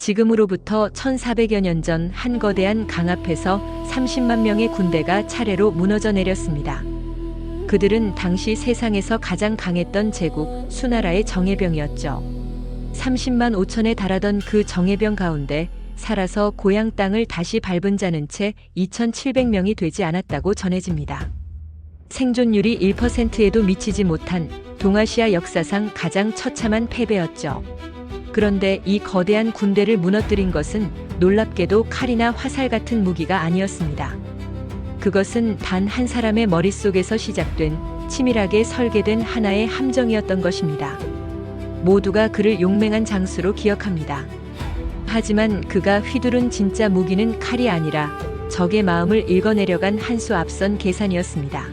지금으로부터 1400여 년 전 한 거대한 강 앞에서 30만 명의 군대가 차례로 무너져 내렸습니다. 그들은 당시 세상에서 가장 강했던 제국 수나라의 정예병이었죠. 30만 5천에 달하던 그 정예병 가운데 살아서 고향 땅을 다시 밟은 자는 채 2,700명이 되지 않았다고 전해집니다. 생존율이 1%에도 미치지 못한 동아시아 역사상 가장 처참한 패배였죠. 그런데 이 거대한 군대를 무너뜨린 것은 놀랍게도 칼이나 화살 같은 무기가 아니었습니다. 그것은 단 한 사람의 머릿속에서 시작된 치밀하게 설계된 하나의 함정이었던 것입니다. 모두가 그를 용맹한 장수로 기억합니다. 하지만 그가 휘두른 진짜 무기는 칼이 아니라 적의 마음을 읽어내려간 한 수 앞선 계산이었습니다.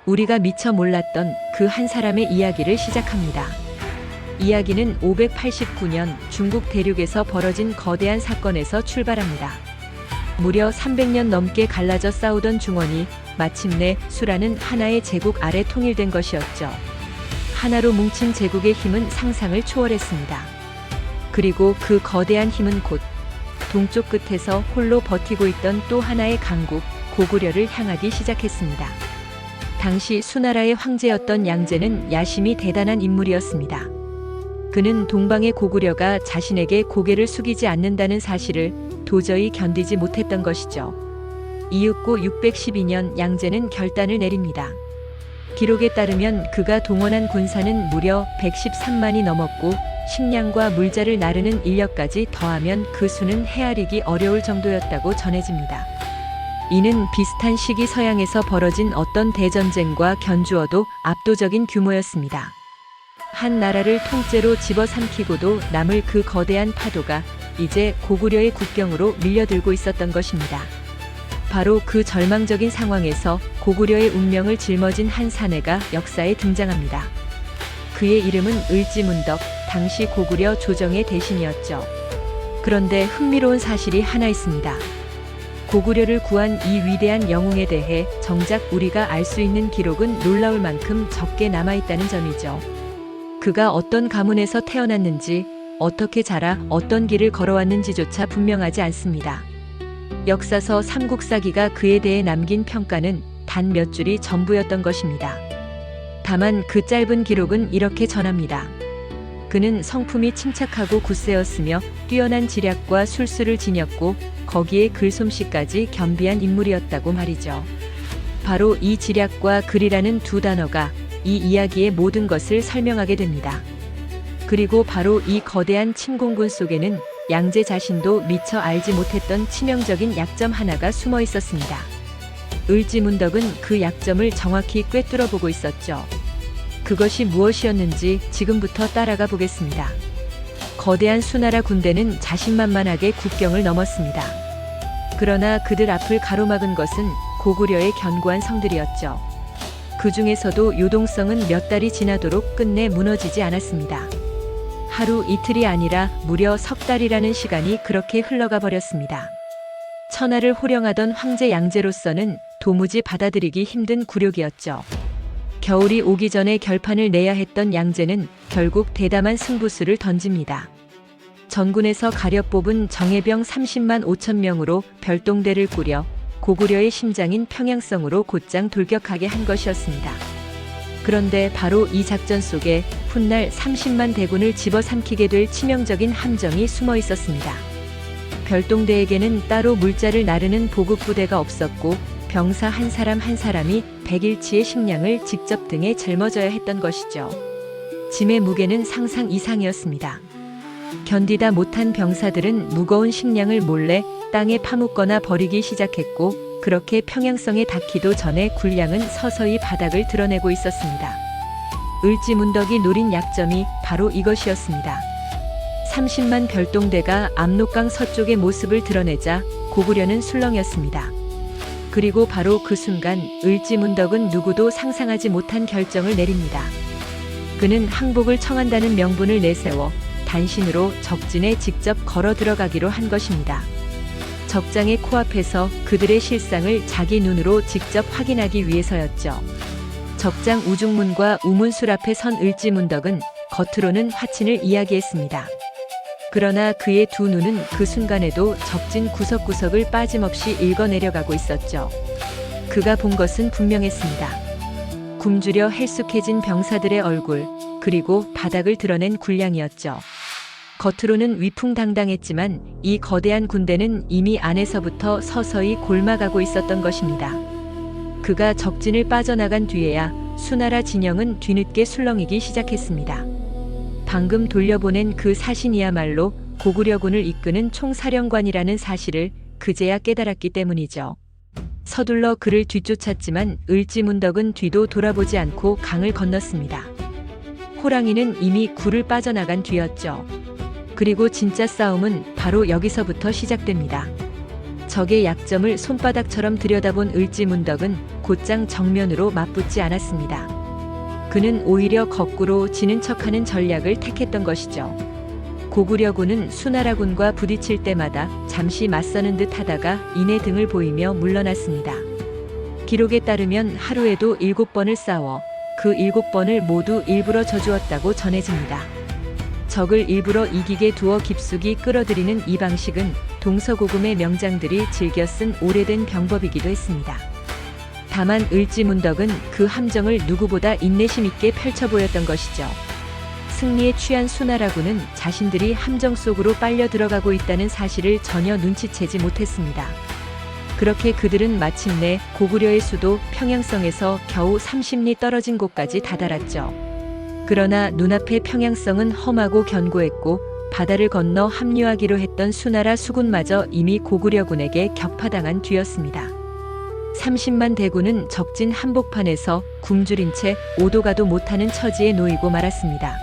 우리가 미처 몰랐던 그 한 사람의 이야기를 시작합니다. 이야기는 589년 중국 대륙에서 벌어진 거대한 사건에서 출발합니다. 무려 300년 넘게 갈라져 싸우던 중원이 마침내 수라는 하나의 제국 아래 통일된 것이었죠. 하나로 뭉친 제국의 힘은 상상을 초월했습니다. 그리고 그 거대한 힘은 곧 동쪽 끝에서 홀로 버티고 있던 또 하나의 강국 고구려를 향하기 시작했습니다. 당시 수나라의 황제였던 양제는 야심이 대단한 인물이었습니다. 그는 동방의 고구려가 자신에게 고개를 숙이지 않는다는 사실을 도저히 견디지 못했던 것이죠. 이윽고 612년 양제는 결단을 내립니다. 기록에 따르면 그가 동원한 군사는 무려 113만이 넘었고 식량과 물자를 나르는 인력까지 더하면 그 수는 헤아리기 어려울 정도였다고 전해집니다. 이는 비슷한 시기 서양에서 벌어진 어떤 대전쟁과 견주어도 압도적인 규모였습니다. 한 나라를 통째로 집어삼키고도 남을 그 거대한 파도가 이제 고구려의 국경으로 밀려들고 있었던 것입니다. 바로 그 절망적인 상황에서 고구려의 운명을 짊어진 한 사내가 역사에 등장합니다. 그의 이름은 을지문덕, 당시 고구려 조정의 대신이었죠. 그런데 흥미로운 사실이 하나 있습니다. 고구려를 구한 이 위대한 영웅에 대해 정작 우리가 알 수 있는 기록은 놀라울 만큼 적게 남아있다는 점이죠. 그가 어떤 가문에서 태어났는지, 어떻게 자라 어떤 길을 걸어왔는지조차 분명하지 않습니다. 역사서 삼국사기가 그에 대해 남긴 평가는 단 몇 줄이 전부였던 것입니다. 다만 그 짧은 기록은 이렇게 전합니다. 그는 성품이 침착하고 굳세었으며 뛰어난 지략과 술수를 지녔고 거기에 글솜씨까지 겸비한 인물이었다고 말이죠. 바로 이 지략과 글이라는 두 단어가 이 이야기의 모든 것을 설명하게 됩니다. 그리고 바로 이 거대한 침공군 속에는 양제 자신도 미처 알지 못했던 치명적인 약점 하나가 숨어 있었습니다. 을지문덕은 그 약점을 정확히 꿰뚫어 보고 있었죠. 그것이 무엇이었는지 지금부터 따라가 보겠습니다. 거대한 수나라 군대는 자신만만하게 국경을 넘었습니다. 그러나 그들 앞을 가로막은 것은 고구려의 견고한 성들이었죠. 그 중에서도 요동성은 몇 달이 지나도록 끝내 무너지지 않았습니다. 하루 이틀이 아니라 무려 석 달이라는 시간이 그렇게 흘러가 버렸습니다. 천하를 호령하던 황제 양제로서는 도무지 받아들이기 힘든 굴욕이었죠. 겨울이 오기 전에 결판을 내야 했던 양제는 결국 대담한 승부수를 던집니다. 전군에서 가려 뽑은 정예병 30만 5천 명으로 별동대를 꾸려 고구려의 심장인 평양성으로 곧장 돌격하게 한 것이었습니다. 그런데 바로 이 작전 속에 훗날 30만 대군을 집어삼키게 될 치명적인 함정이 숨어 있었습니다. 별동대에게는 따로 물자를 나르는 보급부대가 없었고 병사 한 사람 한 사람이 100일치의 식량을 직접 등에 짊어져야 했던 것이죠. 짐의 무게는 상상 이상이었습니다. 견디다 못한 병사들은 무거운 식량을 몰래 땅에 파묻거나 버리기 시작했고 그렇게 평양성에 닿기도 전에 군량은 서서히 바닥을 드러내고 있었습니다. 을지문덕이 노린 약점이 바로 이것이었습니다. 30만 별동대가 압록강 서쪽의 모습을 드러내자 고구려는 술렁였습니다. 그리고 바로 그 순간 을지문덕은 누구도 상상하지 못한 결정을 내립니다. 그는 항복을 청한다는 명분을 내세워 단신으로 적진에 직접 걸어 들어가기로 한 것입니다. 적장의 코앞에서 그들의 실상을 자기 눈으로 직접 확인하기 위해서였죠. 적장 우중문과 우문술 앞에 선 을지문덕은 겉으로는 화친을 이야기했습니다. 그러나 그의 두 눈은 그 순간에도 적진 구석구석을 빠짐없이 읽어내려가고 있었죠. 그가 본 것은 분명했습니다. 굶주려 헬쑥해진 병사들의 얼굴, 그리고 바닥을 드러낸 군량이었죠. 겉으로는 위풍당당했지만 이 거대한 군대는 이미 안에서부터 서서히 골마가고 있었던 것입니다. 그가 적진을 빠져나간 뒤에야 수나라 진영은 뒤늦게 술렁이기 시작했습니다. 방금 돌려보낸 그 사신이야말로 고구려군을 이끄는 총사령관이라는 사실을 그제야 깨달았기 때문이죠. 서둘러 그를 뒤쫓았지만 을지문덕은 뒤도 돌아보지 않고 강을 건넜습니다. 호랑이는 이미 굴을 빠져나간 뒤였죠. 그리고 진짜 싸움은 바로 여기서부터 시작됩니다. 적의 약점을 손바닥처럼 들여다본 을지문덕은 곧장 정면으로 맞붙지 않았습니다. 그는 오히려 거꾸로 지는 척하는 전략을 택했던 것이죠. 고구려군은 수나라군과 부딪힐 때마다 잠시 맞서는 듯 하다가 이내 등을 보이며 물러났습니다. 기록에 따르면 하루에도 7번을 싸워 그 7번을 모두 일부러 져주었다고 전해집니다. 적을 일부러 이기게 두어 깊숙이 끌어들이는 이 방식은 동서고금의 명장들이 즐겨 쓴 오래된 병법이기도 했습니다. 다만 을지문덕은 그 함정을 누구보다 인내심 있게 펼쳐 보였던 것이죠. 승리에 취한 수나라군은 자신들이 함정 속으로 빨려 들어가고 있다는 사실을 전혀 눈치채지 못했습니다. 그렇게 그들은 마침내 고구려의 수도 평양성에서 겨우 30리 떨어진 곳까지 다다랐죠. 그러나 눈앞의 평양성은 험하고 견고했고 바다를 건너 합류하기로 했던 수나라 수군마저 이미 고구려군에게 격파당한 뒤였습니다. 30만 대군은 적진 한복판에서 굶주린 채 오도 가도 못하는 처지에 놓이고 말았습니다.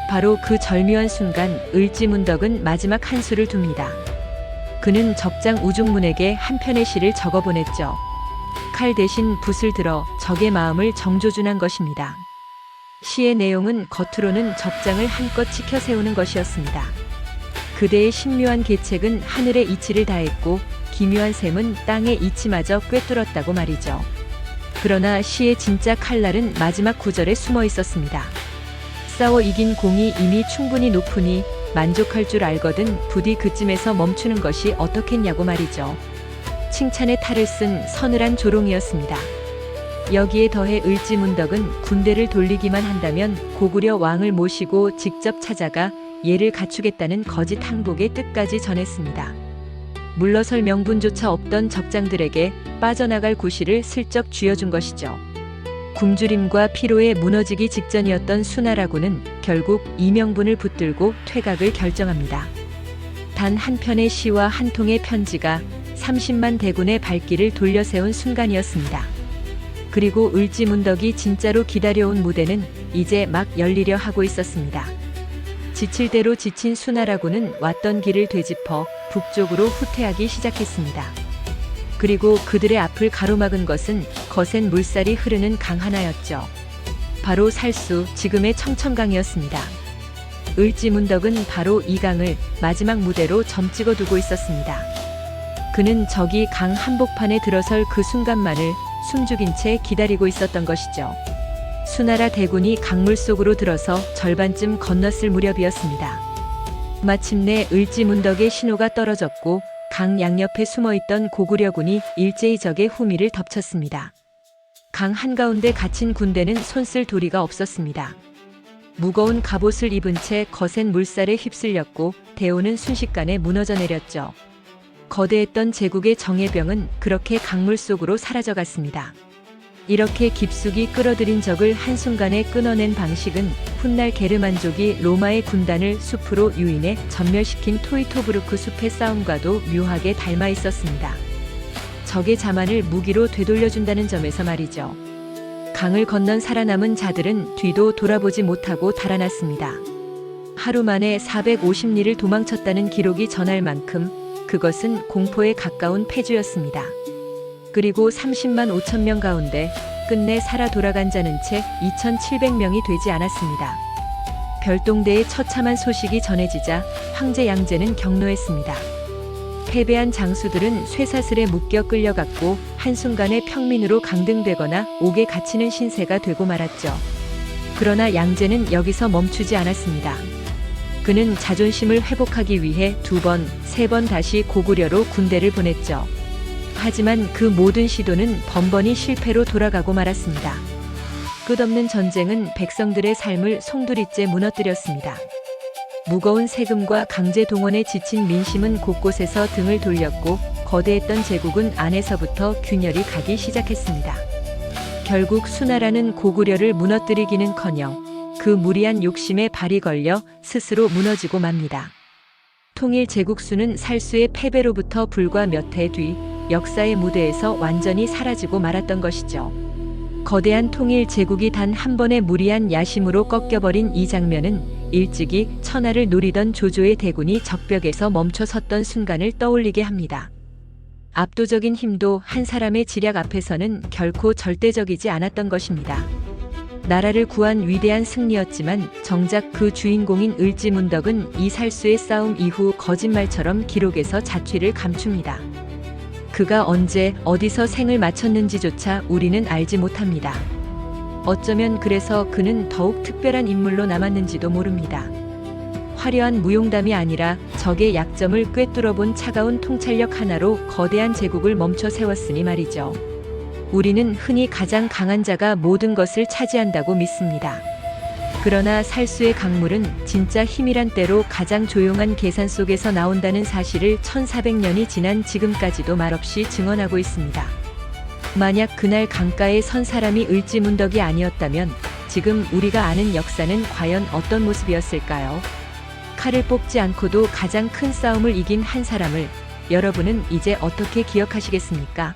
바로 그 절묘한 순간 을지문덕은 마지막 한 수를 둡니다. 그는 적장 우중문에게 한 편의 시를 적어보냈죠. 칼 대신 붓을 들어 적의 마음을 정조준한 것입니다. 시의 내용은 겉으로는 적장을 한껏 치켜 세우는 것이었습니다. 그대의 신묘한 계책은 하늘의 이치를 다했고 기묘한 셈은 땅의 이치마저 꿰뚫었다고 말이죠. 그러나 시의 진짜 칼날은 마지막 구절에 숨어 있었습니다. 싸워 이긴 공이 이미 충분히 높으니 만족할 줄 알거든 부디 그쯤에서 멈추는 것이 어떻겠냐고 말이죠. 칭찬의 탈을 쓴 서늘한 조롱이었습니다. 여기에 더해 을지문덕은 군대를 돌리기만 한다면 고구려 왕을 모시고 직접 찾아가 예를 갖추겠다는 거짓 항복의 뜻까지 전했습니다. 물러설 명분조차 없던 적장들에게 빠져나갈 구실을 슬쩍 쥐어준 것이죠. 굶주림과 피로에 무너지기 직전이었던 수나라군은 결국 이명분을 붙들고 퇴각을 결정합니다. 단 한 편의 시와 한 통의 편지가 30만 대군의 발길을 돌려세운 순간이었습니다. 그리고 을지문덕이 진짜로 기다려온 무대는 이제 막 열리려 하고 있었습니다. 지칠 대로 지친 수나라군은 왔던 길을 되짚어 북쪽으로 후퇴하기 시작했습니다. 그리고 그들의 앞을 가로막은 것은 거센 물살이 흐르는 강 하나였죠. 바로 살수, 지금의 청천강이었습니다. 을지문덕은 바로 이 강을 마지막 무대로 점 찍어 두고 있었습니다. 그는 적이 강 한복판에 들어설 그 순간만을 숨죽인 채 기다리고 있었던 것이죠. 수나라 대군이 강물 속으로 들어서 절반쯤 건넜을 무렵이었습니다. 마침내 을지문덕의 신호가 떨어졌고 강 양옆에 숨어있던 고구려군이 일제히 적의 후미를 덮쳤습니다. 강 한가운데 갇힌 군대는 손쓸 도리가 없었습니다. 무거운 갑옷을 입은 채 거센 물살에 휩쓸렸고 대오는 순식간에 무너져 내렸죠. 거대했던 제국의 정예병은 그렇게 강물 속으로 사라져갔습니다. 이렇게 깊숙이 끌어들인 적을 한순간에 끊어낸 방식은 훗날 게르만족이 로마의 군단을 숲으로 유인해 전멸시킨 토이토브루크 숲의 싸움과도 묘하게 닮아 있었습니다. 적의 자만을 무기로 되돌려준다는 점에서 말이죠. 강을 건넌 살아남은 자들은 뒤도 돌아보지 못하고 달아났습니다. 하루 만에 450리를 도망쳤다는 기록이 전할 만큼 그것은 공포에 가까운 패주였습니다. 그리고 30만 5천 명 가운데 끝내 살아 돌아간 자는 채 2,700명이 되지 않았습니다. 별동대의 처참한 소식이 전해지자 황제 양제는 격노했습니다. 패배한 장수들은 쇠사슬에 묶여 끌려갔고 한순간에 평민으로 강등되거나 옥에 갇히는 신세가 되고 말았죠. 그러나 양제는 여기서 멈추지 않았습니다. 그는 자존심을 회복하기 위해 2번, 3번 다시 고구려로 군대를 보냈죠. 하지만 그 모든 시도는 번번이 실패로 돌아가고 말았습니다. 끝없는 전쟁은 백성들의 삶을 송두리째 무너뜨렸습니다. 무거운 세금과 강제 동원에 지친 민심은 곳곳에서 등을 돌렸고 거대했던 제국은 안에서부터 균열이 가기 시작했습니다. 결국 수나라는 고구려를 무너뜨리기는커녕 그 무리한 욕심에 발이 걸려 스스로 무너지고 맙니다. 통일 제국수는 살수의 패배로부터 불과 몇 해 뒤 역사의 무대에서 완전히 사라지고 말았던 것이죠. 거대한 통일 제국이 단 한 번의 무리한 야심으로 꺾여버린 이 장면은 일찍이 천하를 노리던 조조의 대군이 적벽에서 멈춰 섰던 순간을 떠올리게 합니다. 압도적인 힘도 한 사람의 지략 앞에서는 결코 절대적이지 않았던 것입니다. 나라를 구한 위대한 승리였지만 정작 그 주인공인 을지문덕은 이 살수의 싸움 이후 거짓말처럼 기록에서 자취를 감춥니다. 그가 언제 어디서 생을 마쳤는지조차 우리는 알지 못합니다. 어쩌면 그래서 그는 더욱 특별한 인물로 남았는지도 모릅니다. 화려한 무용담이 아니라 적의 약점을 꿰뚫어본 차가운 통찰력 하나로 거대한 제국을 멈춰 세웠으니 말이죠. 우리는 흔히 가장 강한 자가 모든 것을 차지한다고 믿습니다. 그러나 살수의 강물은 진짜 힘이란 때로 가장 조용한 계산 속에서 나온다는 사실을 1400년이 지난 지금까지도 말없이 증언하고 있습니다. 만약 그날 강가에 선 사람이 을지문덕이 아니었다면 지금 우리가 아는 역사는 과연 어떤 모습이었을까요? 칼을 뽑지 않고도 가장 큰 싸움을 이긴 한 사람을 여러분은 이제 어떻게 기억하시겠습니까?